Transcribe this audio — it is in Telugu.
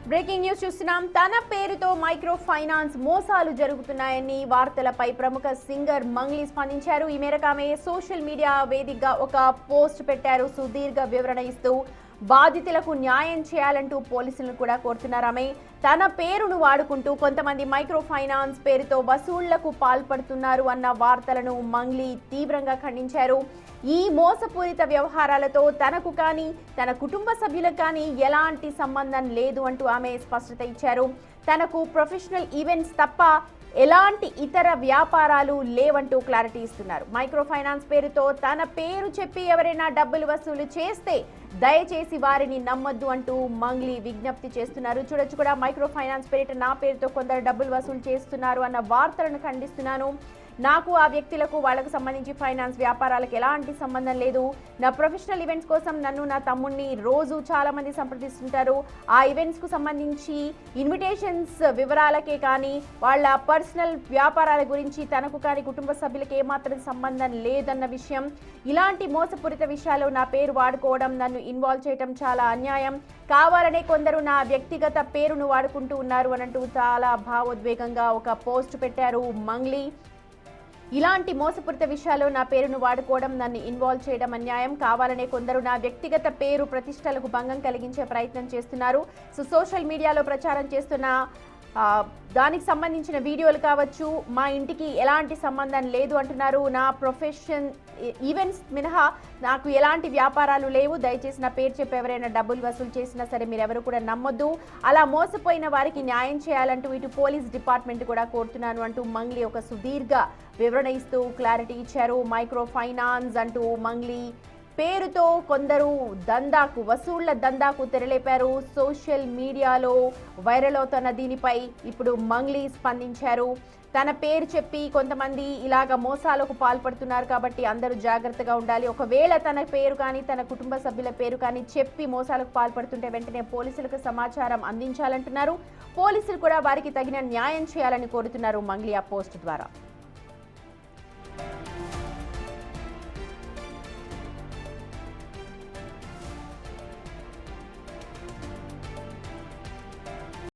బ్రేకింగ్ న్యూస్ చూస్తున్నాం. తన పేరుతో మైక్రో ఫైనాన్స్ మోసాలు జరుగుతున్నాయని వార్తలపై ప్రముఖ సింగర్ మంగ్లీ స్పందించారు. ఈ మేరకు ఆమె సోషల్ మీడియా వేదికగా ఒక పోస్ట్ పెట్టారు. సుదీర్ఘ వివరణ ఇస్తూ బాధితులకు న్యాయం చేయాలంటూ పోలీసులను కూడా కోరుతున్నారు. ఆమె తన పేరును వాడుకుంటూ కొంతమంది మైక్రో ఫైనాన్స్ పేరుతో వసూళ్లకు పాల్పడుతున్నారు అన్న వార్తలను మంగ్లీ తీవ్రంగా ఖండించారు. ఈ మోసపూరిత వ్యవహారాలతో తనకు కానీ తన కుటుంబ సభ్యులకు కానీ ఎలాంటి సంబంధం లేదు అంటూ ఆమె స్పష్టత ఇచ్చారు. తనకు ప్రొఫెషనల్ ఈవెంట్స్ తప్ప ఎలాంటి ఇతర వ్యాపారాలు లేవంటూ క్లారిటీ ఇస్తున్నారు. మైక్రో ఫైనాన్స్ పేరుతో తన పేరు చెప్పి ఎవరైనా డబ్బులు వసూలు చేస్తే దయచేసి వారిని నమ్మొద్దు అంటూ మంగ్లీ విజ్ఞప్తి చేస్తున్నారు. చూడొచ్చు కూడా, మైక్రో ఫైనాన్స్ పేరిట నా పేరుతో కొందరు డబ్బులు వసూలు చేస్తున్నారు అన్న వార్తలను ఖండిస్తున్నాను. నాకు ఆ వ్యక్తులకు వాళ్లకు సంబంధించి ఫైనాన్స్ వ్యాపారాలకు ఎలాంటి సంబంధం లేదు. నా ప్రొఫెషనల్ ఈవెంట్స్ కోసం నన్ను నా తమ్ముడిని రోజు చాలా మంది సంప్రదిస్తుంటారు. ఆ ఈవెంట్స్కు సంబంధించి ఇన్విటేషన్స్ వివరాలకే కానీ వాళ్ళ పర్సనల్ వ్యాపారాల గురించి తనకు కానీ కుటుంబ సభ్యులకు ఏమాత్రం సంబంధం లేదన్న విషయం. ఇలాంటి మోసపూరిత విషయాలు నా పేరు వాడుకోవడం, నన్ను ఇన్వాల్వ్ చేయడం చాలా అన్యాయం. కావాలనే కొందరు నా వ్యక్తిగత పేరును వాడుకుంటూ ఉన్నారు అనంటూ చాలా భావోద్వేగంగా ఒక పోస్ట్ పెట్టారు మంగ్లీ. ఇలాంటి మోసపూరిత విషయాలు నా పేరును వాడుకోవడం, నన్ను ఇన్వాల్వ్ చేయడం అన్యాయం. కావాలనే కొందరు నా వ్యక్తిగత పేరు ప్రతిష్టలకు భంగం కలిగించే ప్రయత్నం చేస్తున్నారు. సోషల్ మీడియాలో ప్రచారం చేస్తున్న దానికి సంబంధించిన వీడియోలు కావచ్చు, మా ఇంటికి ఎలాంటి సంబంధం లేదు అంటున్నారు. నా ప్రొఫెషన్ ఈవెంట్స్ మినహా నాకు ఎలాంటి వ్యాపారాలు లేవు. దయచేసి నా పేరు చెప్పి ఎవరైనా డబ్బులు వసూలు చేసినా సరే మీరెవరు కూడా నమ్మొద్దు. అలా మోసపోయిన వారికి న్యాయం చేయాలంటూ ఇటు పోలీస్ డిపార్ట్మెంట్ కూడా కోరుతున్నాను అంటూ మంగ్లీ ఒక సుదీర్ఘ వివరణ ఇస్తూ క్లారిటీ ఇచ్చారు. మైక్రో ఫైనాన్స్ అంటూ మంగ్లీ పేరుతో కొందరు వసూళ్ల దందాకు తెరలేపారు. సోషల్ మీడియాలో వైరల్ అవుతున్న దీనిపై ఇప్పుడు మంగ్లీ స్పందించారు. తన పేరు చెప్పి కొంతమంది ఇలాగ మోసాలకు పాల్పడుతున్నారు కాబట్టి అందరూ జాగ్రత్తగా ఉండాలి. ఒకవేళ తన పేరు కానీ తన కుటుంబ సభ్యుల పేరు కానీ చెప్పి మోసాలకు పాల్పడుతుంటే వెంటనే పోలీసులకు సమాచారం అందించాలంటున్నారు. పోలీసులు కూడా వారికి తగిన న్యాయం చేయాలని కోరుతున్నారు మంగ్లీ ఆ పోస్ట్ ద్వారా.